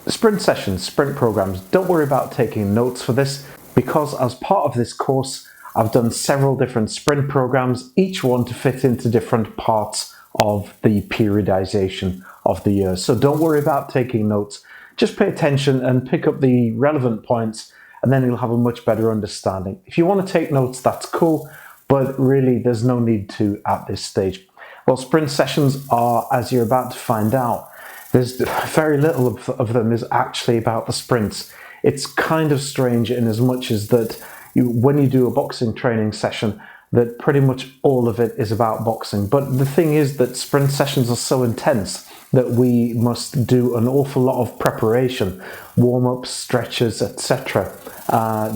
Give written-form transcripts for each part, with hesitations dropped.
Sprint sessions, sprint programs. Don't worry about taking notes for this, because as part of this course, I've done several different sprint programs, each one to fit into different parts of the periodization of the year. So don't worry about taking notes. Just pay attention and pick up the relevant points, and then you'll have a much better understanding. If you want to take notes, that's cool, but really there's no need to at this stage. Well, sprint sessions are, as you're about to find out, there's very little of them is actually about the sprints. It's kind of strange in as much as that when you do a boxing training session, that pretty much all of it is about boxing. But the thing is that sprint sessions are so intense that we must do an awful lot of preparation, warm-ups, stretches, etc.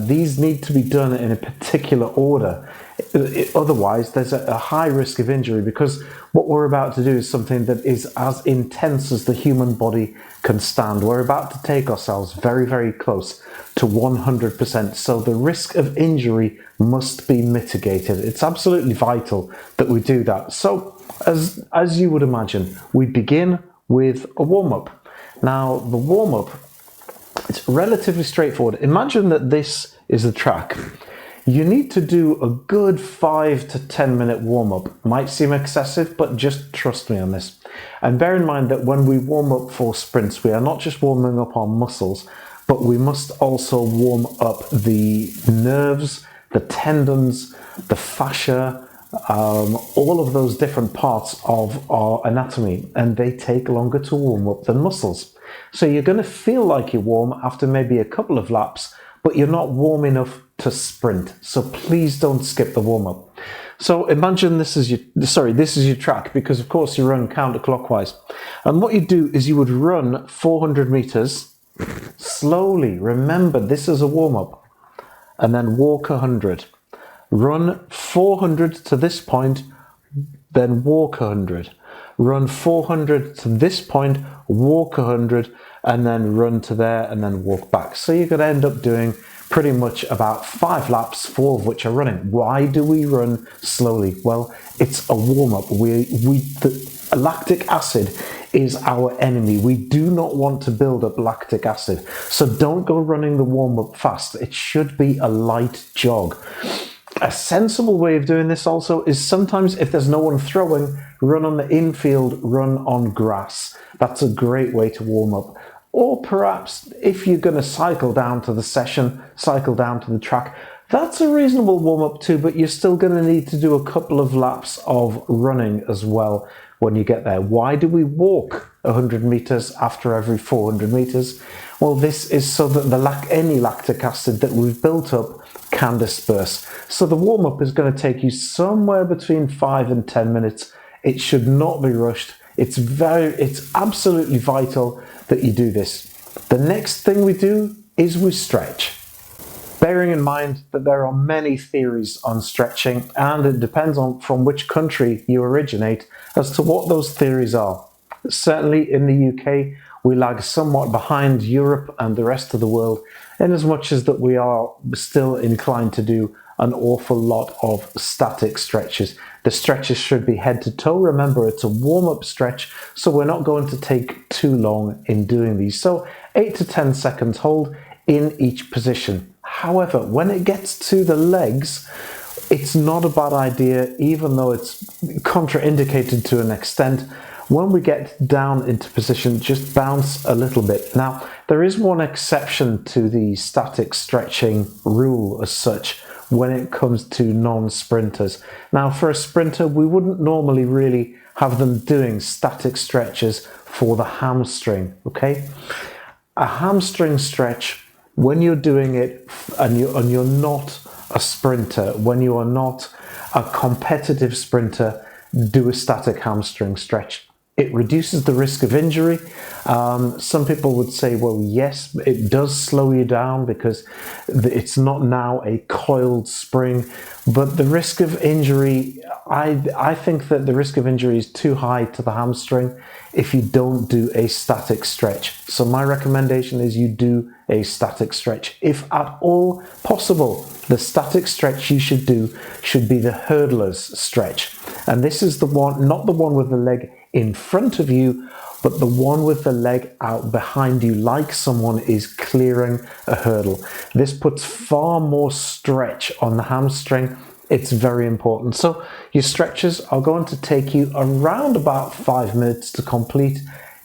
These need to be done in a particular order. Otherwise, there's a high risk of injury, because what we're about to do is something that is as intense as the human body can stand. We're about to take ourselves very, very close to 100%. So the risk of injury must be mitigated. It's absolutely vital that we do that. So as you would imagine, we begin with a warm-up. Now, the warm-up, it's relatively straightforward. Imagine that this is the track. You need to do a good 5 to 10 minute warm-up. Might seem excessive, but just trust me on this. And bear in mind that when we warm up for sprints, we are not just warming up our muscles, but we must also warm up the nerves, the tendons, the fascia, all of those different parts of our anatomy, and they take longer to warm up than muscles. So you're going to feel like you're warm after maybe a couple of laps, but you're not warm enough to sprint. So please don't skip the warm-up. So imagine this is your track, because of course you run counterclockwise. And what you do is you would run 400 meters slowly. Remember, this is a warm-up. And then walk 100. Run 400 to this point, then walk 100. Run 400 to this point, walk 100, and then run to there and then walk back. So you're going to end up doing pretty much about 5 laps, 4 of which are running. Why do we run slowly? Well, it's a warm-up. The lactic acid is our enemy. We do not want to build up lactic acid. So don't go running the warm-up fast. It should be a light jog. A sensible way of doing this also is sometimes if there's no one throwing, run on the infield, run on grass. That's a great way to warm up. Or perhaps if you're going to cycle down to the session, cycle down to the track, that's a reasonable warm-up too, but you're still going to need to do a couple of laps of running as well when you get there. Why do we walk 100 meters after every 400 meters? Well, this is so that any lactic acid that we've built up can disperse. So the warm-up is going to take you somewhere between 5 and 10 minutes. It should not be rushed. It's absolutely vital that you do this. The next thing we do is we stretch. Bearing in mind that there are many theories on stretching, and it depends on from which country you originate as to what those theories are. Certainly in the UK, we lag somewhat behind Europe and the rest of the world, in as much as that we are still inclined to do an awful lot of static stretches. The stretches should be head to toe. Remember, it's a warm-up stretch, so we're not going to take too long in doing these. So 8 to 10 seconds hold in each position. However, when it gets to the legs, it's not a bad idea, even though it's contraindicated to an extent. When we get down into position, just bounce a little bit. Now, there is one exception to the static stretching rule as such when it comes to non-sprinters. Now, for a sprinter, we wouldn't normally really have them doing static stretches for the hamstring, okay? A hamstring stretch, when you're doing it and you're not a sprinter, when you are not a competitive sprinter, do a static hamstring stretch. It reduces the risk of injury. Some people would say, well, yes, it does slow you down because it's not now a coiled spring, but the risk of injury, I think that the risk of injury is too high to the hamstring if you don't do a static stretch. So my recommendation is you do a static stretch. If at all possible, the static stretch you should do should be the hurdler's stretch. And this is the one, not the one with the leg in front of you, but the one with the leg out behind you, like someone is clearing a hurdle. This puts far more stretch on the hamstring. It's very important. So your stretches are going to take you around about 5 minutes to complete,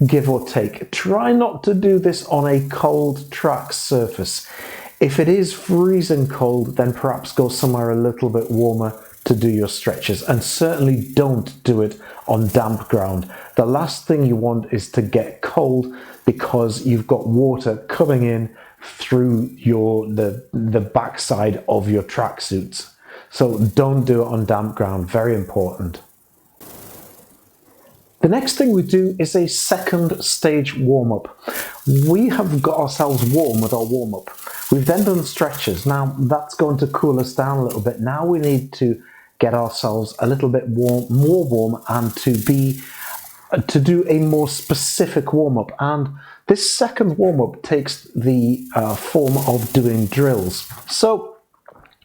give or take. Try not to do this on a cold track surface. If it is freezing cold, then perhaps go somewhere a little bit warmer to do your stretches, and certainly don't do it on damp ground. The last thing you want is to get cold because you've got water coming in through the backside of your tracksuits. So don't do it on damp ground, very important. The next thing we do is a second stage warm-up. We have got ourselves warm with our warm-up. We've then done stretches. Now that's going to cool us down a little bit. Now we need to get ourselves a little bit more warm and to do a more specific warm-up. And this second warm-up takes the form of doing drills. So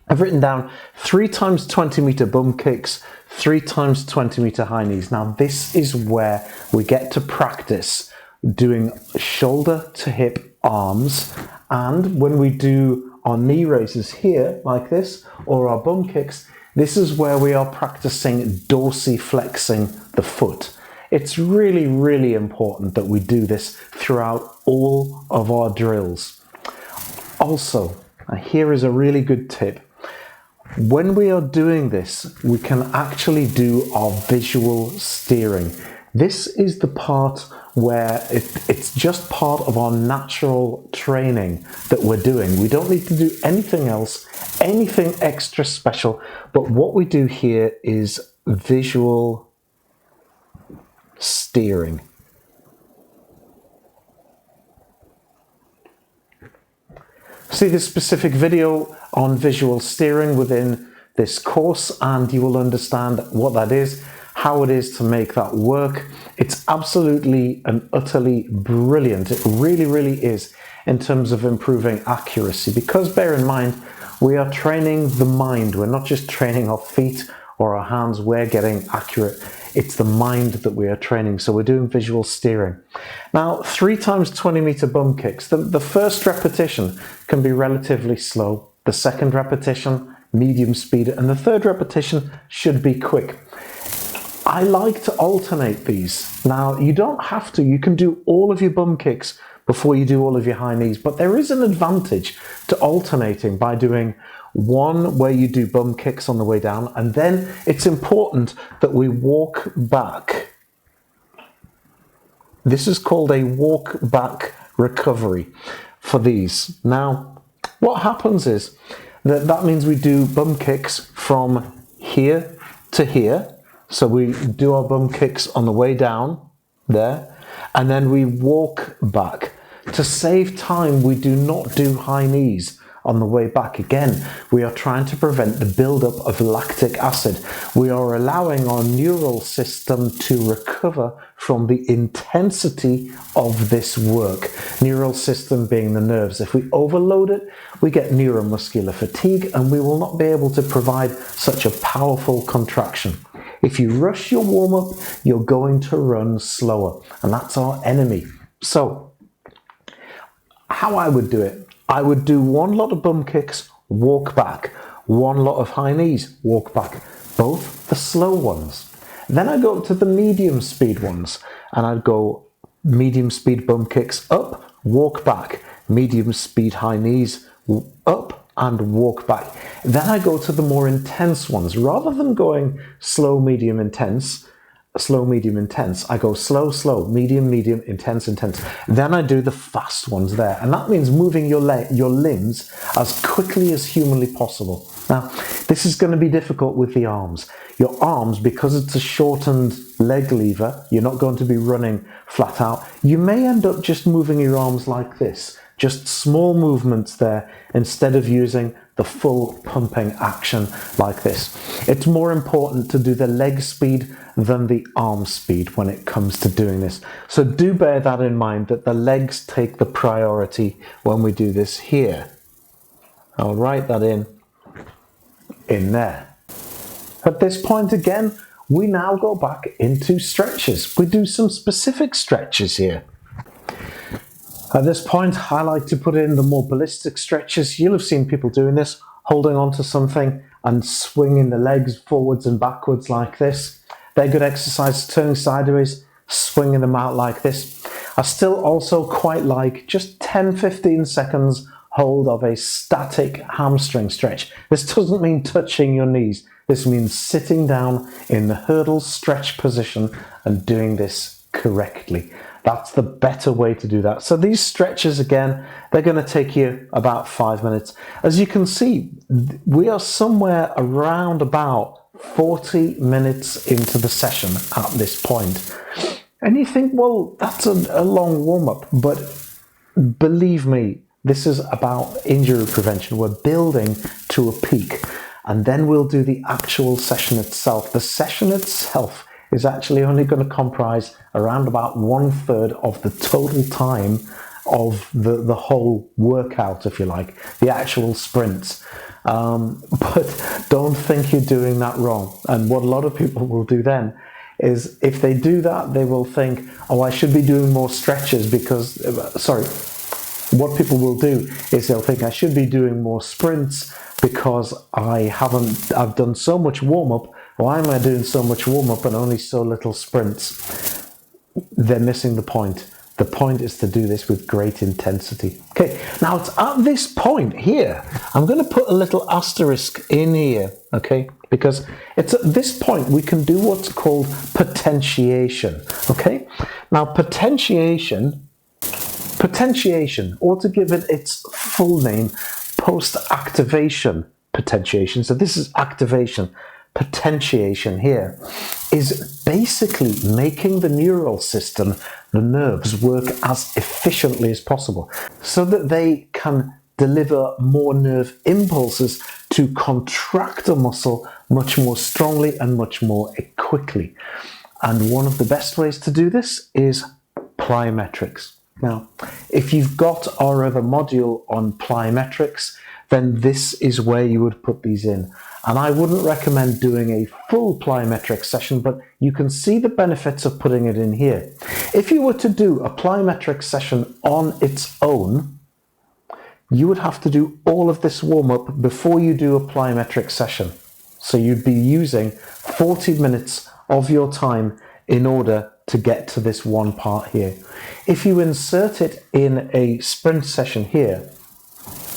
I've written down 3 times 20 meter bum kicks, 3 times 20 meter high knees. Now this is where we get to practice doing shoulder to hip arms, and when we do our knee raises here like this, or our bum kicks, this is where we are practicing dorsiflexing the foot. It's really, really important that we do this throughout all of our drills. Also, here is a really good tip. When we are doing this, we can actually do our visual steering. This is the part where it's just part of our natural training that we're doing. We don't need to do anything else, anything extra special, but what we do here is visual steering. See this specific video on visual steering within this course and you will understand what that is, how it is to make that work. It's absolutely and utterly brilliant. It really, really is in terms of improving accuracy, because bear in mind, we are training the mind. We're not just training our feet or our hands, we're getting accurate. It's the mind that we are training. So we're doing visual steering. Now, 3 times 20 meter bum kicks. The first repetition can be relatively slow. The second repetition, medium speed, and the third repetition should be quick. I like to alternate these. Now, you don't have to. You can do all of your bum kicks before you do all of your high knees, but there is an advantage to alternating by doing one where you do bum kicks on the way down, and then it's important that we walk back. This is called a walk back recovery for these. Now, what happens is that means we do bum kicks from here to here. So we do our bum kicks on the way down there, and then we walk back. To save time, we do not do high knees on the way back. Again, we are trying to prevent the buildup of lactic acid. We are allowing our neural system to recover from the intensity of this work. Neural system being the nerves. If we overload it, we get neuromuscular fatigue and we will not be able to provide such a powerful contraction. If you rush your warm-up, you're going to run slower, and that's our enemy. So, how I would do it, I would do one lot of bum kicks, walk back, one lot of high knees, walk back, both the slow ones. Then I go to the medium speed ones, and I'd go medium speed bum kicks up, walk back, medium speed high knees, up, and walk back. Then I go to the more intense ones. Rather than going slow, medium, intense, I go slow, slow, medium, medium, intense, intense. Then I do the fast ones there. And that means moving your limbs as quickly as humanly possible. Now, this is going to be difficult with the arms. Your arms, because it's a shortened leg lever, you're not going to be running flat out. You may end up just moving your arms like this. Just small movements there instead of using the full pumping action like this. It's more important to do the leg speed than the arm speed when it comes to doing this. So do bear that in mind, that the legs take the priority when we do this here. I'll write that in there. At this point again, we now go back into stretches. We do some specific stretches here. At this point, I like to put in the more ballistic stretches. You'll have seen people doing this, holding onto something and swinging the legs forwards and backwards like this. They're good exercises, turning sideways, swinging them out like this. I still also quite like just 10-15 seconds hold of a static hamstring stretch. This doesn't mean touching your knees. This means sitting down in the hurdle stretch position and doing this correctly. That's the better way to do that. So these stretches, again, they're going to take you about 5 minutes. As you can see, we are somewhere around about 40 minutes into the session at this point. And you think, well, that's a long warm-up. But believe me, this is about injury prevention. We're building to a peak. And then we'll do the actual session itself. The session itself is actually only going to comprise around about 1/3 of the total time of the whole workout, if you like, the actual sprints. But don't think you're doing that wrong. And what a lot of people will do then is, if they do that, they will think, oh, I should be doing more stretches because, what people will do is they'll think I should be doing more sprints because I've done so much warm-up. Why am I doing so much warm-up and only so little sprints? They're missing the point. The point is to do this with great intensity. Okay, now it's at this point here, I'm going to put a little asterisk in here, okay? Because it's at this point we can do what's called potentiation, okay? Now potentiation, or to give it its full name, post-activation potentiation. So this is activation. Potentiation here is basically making the neural system, the nerves, work as efficiently as possible so that they can deliver more nerve impulses to contract a muscle much more strongly and much more quickly. And one of the best ways to do this is plyometrics. Now, if you've got our other module on plyometrics, then this is where you would put these in. And I wouldn't recommend doing a full plyometric session, but you can see the benefits of putting it in here. If you were to do a plyometric session on its own, you would have to do all of this warm-up before you do a plyometric session. So you'd be using 40 minutes of your time in order to get to this one part here. If you insert it in a sprint session here,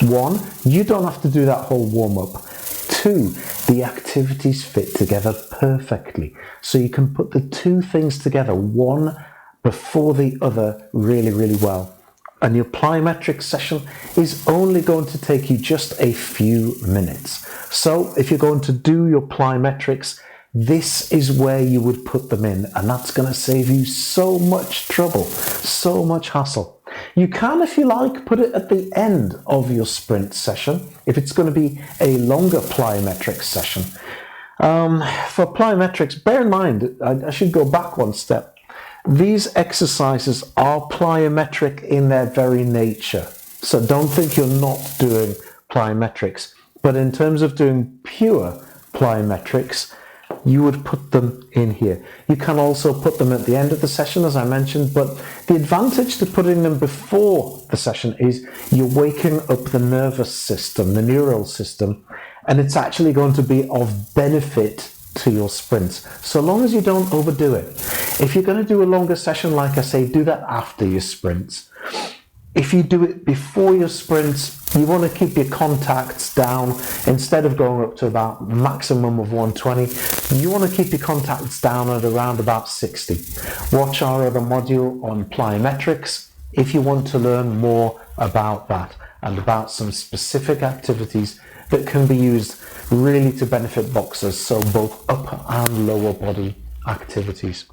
1, you don't have to do that whole warm-up. 2, the activities fit together perfectly. So you can put the two things together, one before the other, really, really well. And your plyometric session is only going to take you just a few minutes. So if you're going to do your plyometrics, this is where you would put them in, and that's going to save you so much trouble, so much hassle. You can, if you like, put it at the end of your sprint session if it's going to be a longer plyometrics session. For plyometrics, bear in mind, I should go back one step. These exercises are plyometric in their very nature. So don't think you're not doing plyometrics. But in terms of doing pure plyometrics, you would put them in here. You can also put them at the end of the session, as I mentioned, but the advantage to putting them before the session is you're waking up the nervous system, the neural system, and it's actually going to be of benefit to your sprints, so long as you don't overdo it. If you're going to do a longer session, like I say, do that after your sprints. If you do it before your sprints, you want to keep your contacts down. Instead of going up to about maximum of 120, you want to keep your contacts down at around about 60. Watch our other module on plyometrics if you want to learn more about that and about some specific activities that can be used really to benefit boxers, so both upper and lower body activities.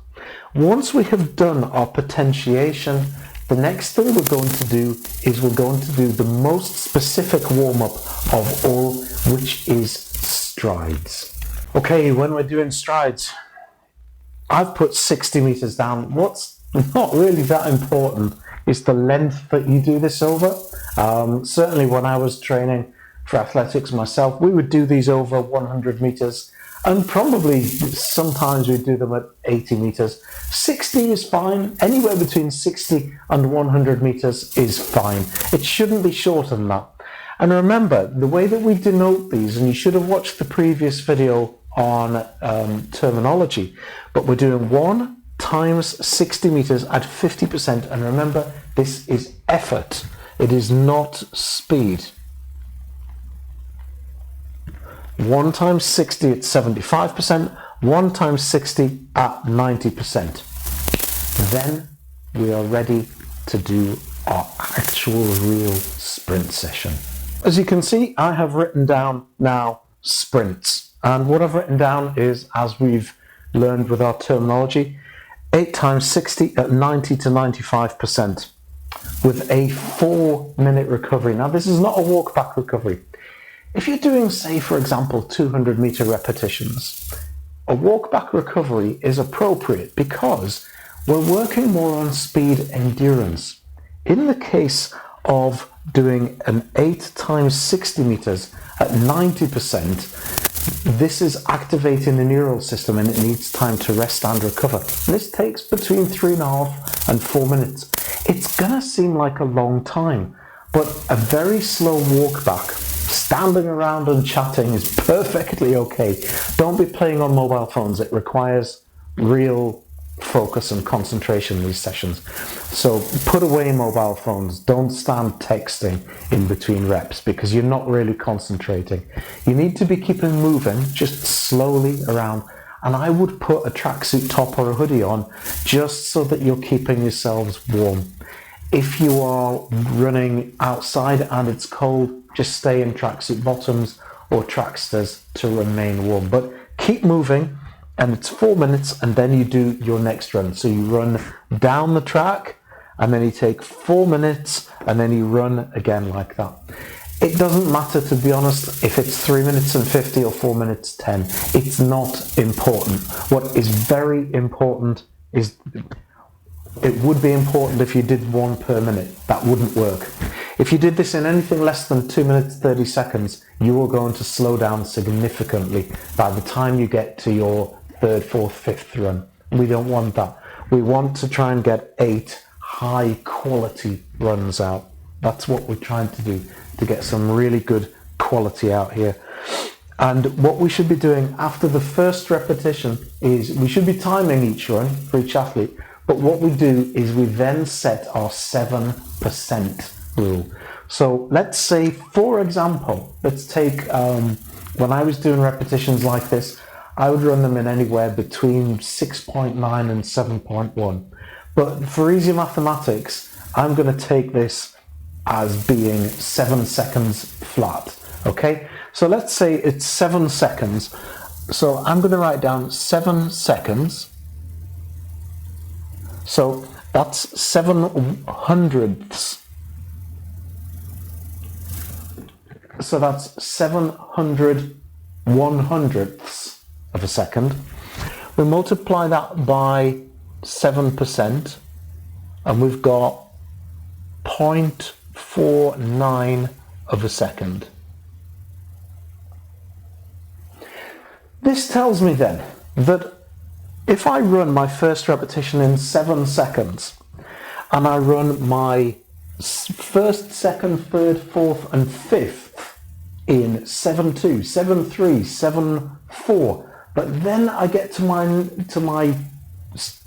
Once we have done our potentiation, the next thing we're going to do is we're going to do the most specific warm-up of all, which is strides. Okay, when we're doing strides, I've put 60 meters down. What's not really that important is the length that you do this over. Certainly when I was training for athletics myself, we would do these over 100 meters, And probably sometimes we do them at 80 meters. 60 is fine. Anywhere between 60 and 100 meters is fine. It shouldn't be shorter than that. And remember, the way that we denote these, and you should have watched the previous video on terminology, but we're doing 1 times 60 meters at 50%. And remember, this is effort. It is not speed. 1 times 60 at 75%, 1 times 60 at 90%. Then we are ready to do our actual real sprint session. As you can see, I have written down now sprints. And what I've written down is, as we've learned with our terminology, 8 times 60 at 90 to 95% with a 4-minute recovery. Now, this is not a walk-back recovery. If you're doing, say, for example, 200-meter repetitions, a walk-back recovery is appropriate because we're working more on speed endurance. In the case of doing an 8 times 60 meters at 90%, this is activating the neural system and it needs time to rest and recover. This takes between 3.5 and 4 minutes. It's gonna seem like a long time, but a very slow walk back, standing around and chatting, is perfectly okay. Don't be playing on mobile phones. It requires real focus and concentration in these sessions. So put away mobile phones. Don't stand texting in between reps because you're not really concentrating. You need to be keeping moving just slowly around. And I would put a tracksuit top or a hoodie on just so that you're keeping yourselves warm. If you are running outside and it's cold, just stay in tracksuit bottoms or tracksters to remain warm. But keep moving, and it's 4 minutes, and then you do your next run. So you run down the track, and then you take 4 minutes, and then you run again like that. It doesn't matter, to be honest, if it's 3 minutes and 50 or 4 minutes 10. It's not important. What is very important is, it would be important if you did 1 per minute. That wouldn't work. If you did this in anything less than 2 minutes 30 seconds, you are going to slow down significantly by the time you get to your 3rd, 4th, 5th run. We don't want that. We want to try and get 8 high quality runs out. That's what we're trying to do, to get some really good quality out here. And what we should be doing after the first repetition is we should be timing each run for each athlete. But what we do is we then set our 7% rule. So let's say, for example, let's take, when I was doing repetitions like this, I would run them in anywhere between 6.9 and 7.1. But for easy mathematics, I'm going to take this as being 7 seconds flat. Okay, so let's say it's 7 seconds. So I'm going to write down 7 seconds. So that's 7/100ths. So that's 700 100ths of a second. We multiply that by 7%, and we've got 0.49 of a second. This tells me then that if I run my first repetition in 7 seconds, and I run my 1st, 2nd, 3rd, 4th, and 5th in 7.2, 7.3, 7.4, but then I get to my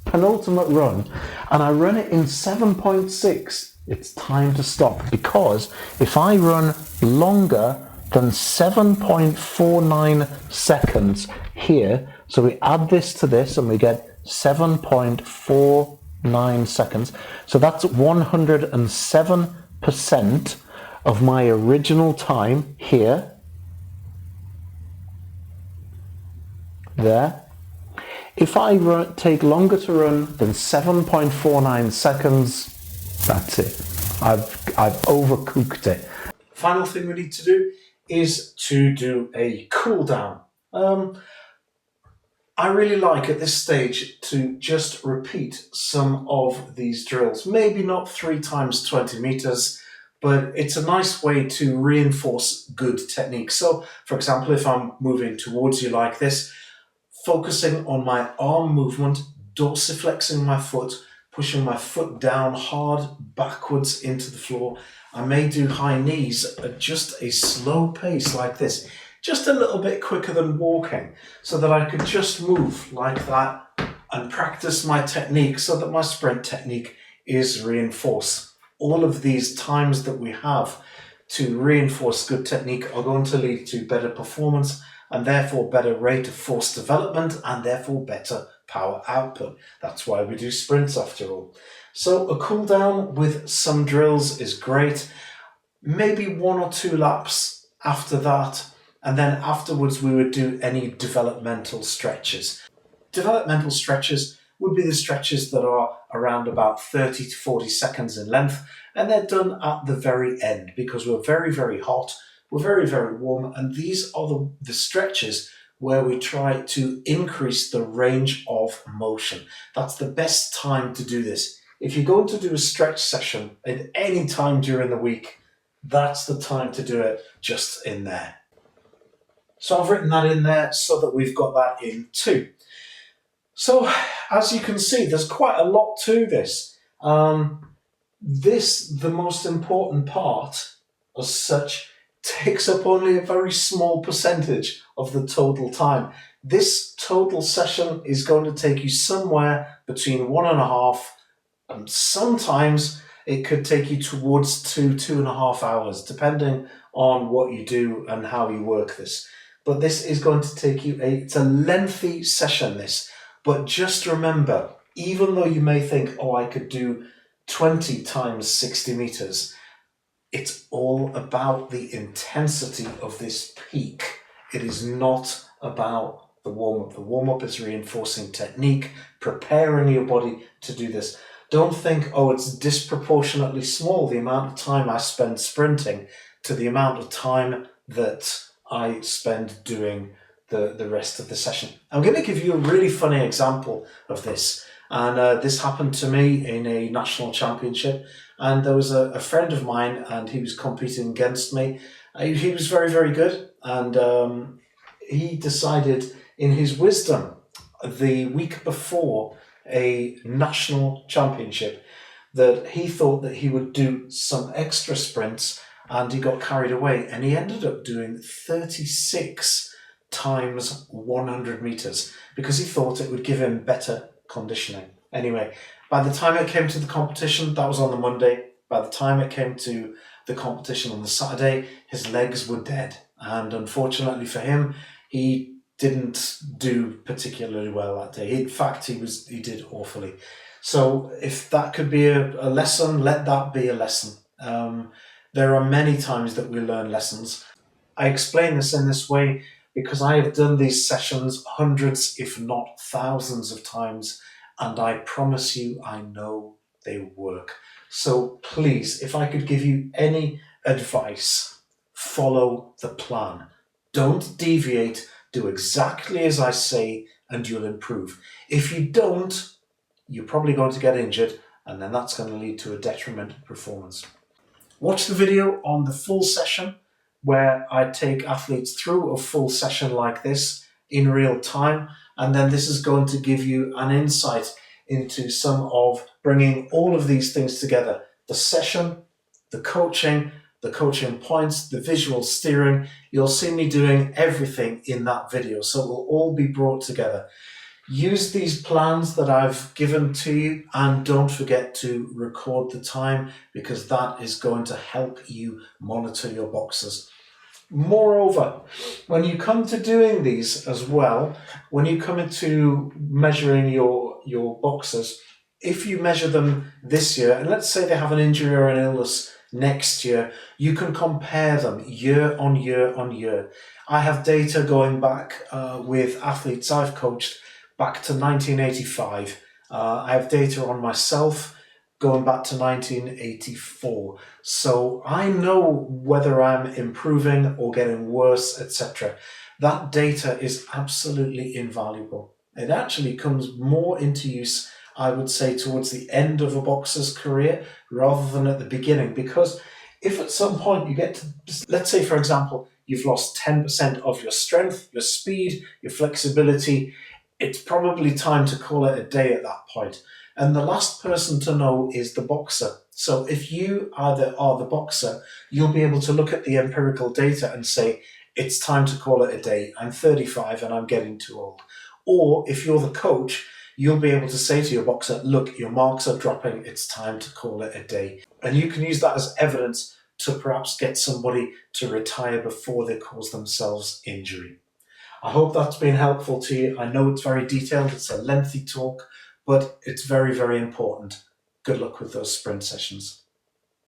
penultimate run, and I run it in 7.6, it's time to stop, because if I run longer than 7.49 seconds here, so we add this to this and we get 7.49 seconds. So that's 107% of my original time here. There. If I take longer to run than 7.49 seconds, that's it. I've overcooked it. Final thing we need to do is to do a cool down. I really like at this stage to just repeat some of these drills. Maybe not 3 times 20 meters, but it's a nice way to reinforce good technique. So, for example, if I'm moving towards you like this, focusing on my arm movement, dorsiflexing my foot, pushing my foot down hard backwards into the floor. I may do high knees at just a slow pace like this, just a little bit quicker than walking, so that I could just move like that and practice my technique so that my sprint technique is reinforced. All of these times that we have to reinforce good technique are going to lead to better performance and therefore better rate of force development and therefore better power output. That's why we do sprints after all. So a cool down with some drills is great. Maybe 1 or 2 laps after that, and then afterwards we would do any developmental stretches. Developmental stretches would be the stretches that are around about 30 to 40 seconds in length, and they're done at the very end because we're very, very hot, we're very, very warm, and these are the stretches where we try to increase the range of motion. That's the best time to do this. If you're going to do a stretch session at any time during the week, that's the time to do it, just in there. So I've written that in there so that we've got that in too. So as you can see, there's quite a lot to this. The most important part as such takes up only a very small percentage of the total time. This total session is going to take you somewhere between 1.5 and sometimes it could take you towards 2.5 hours, depending on what you do and how you work this. But this is going to take you it's a lengthy session, this. But just remember, even though you may think, oh, I could do 20 times 60 meters, it's all about the intensity of this peak. It is not about the warm-up. The warm-up is reinforcing technique, preparing your body to do this. Don't think, oh, it's disproportionately small, the amount of time I spend sprinting to the amount of time that I spend doing the rest of the session. I'm going to give you a really funny example of this. And this happened to me in a national championship. And there was a friend of mine and he was competing against me. He was very, very good. And he decided in his wisdom the week before a national championship that he thought that he would do some extra sprints, and he got carried away and he ended up doing 36 times 100 meters because he thought it would give him better conditioning. Anyway, by the time it came to the competition, that was on the Monday, by the time it came to the competition on the Saturday, his legs were dead. And unfortunately for him, he didn't do particularly well that day. In fact, he did awfully. So if that could be a lesson, let that be a lesson. There are many times that we learn lessons. I explain this in this way because I have done these sessions hundreds, if not thousands of times, and I promise you, I know they work. So please, if I could give you any advice, follow the plan. Don't deviate, do exactly as I say, and you'll improve. If you don't, you're probably going to get injured, and then that's going to lead to a detrimental performance. Watch the video on the full session, where I take athletes through a full session like this in real time, and then this is going to give you an insight into some of bringing all of these things together. The session, the coaching points, the visual steering. You'll see me doing everything in that video, so it will all be brought together. Use these plans that I've given to you, and don't forget to record the time because that is going to help you monitor your boxes. Moreover, when you come to doing these as well, when you come into measuring your boxes, if you measure them this year, and let's say they have an injury or an illness next year, you can compare them year on year on year. I have data going back with athletes I've coached back to 1985. I have data on myself going back to 1984. So I know whether I'm improving or getting worse, etc. That data is absolutely invaluable. It actually comes more into use, I would say, towards the end of a boxer's career rather than at the beginning. Because if at some point you get to, let's say, for example, you've lost 10% of your strength, your speed, your flexibility, it's probably time to call it a day at that point. And the last person to know is the boxer. So if you are the boxer, you'll be able to look at the empirical data and say, it's time to call it a day. I'm 35 and I'm getting too old. Or if you're the coach, you'll be able to say to your boxer, look, your marks are dropping. It's time to call it a day. And you can use that as evidence to perhaps get somebody to retire before they cause themselves injury. I hope that's been helpful to you. I know it's very detailed, it's a lengthy talk, but it's very, very important. Good luck with those sprint sessions.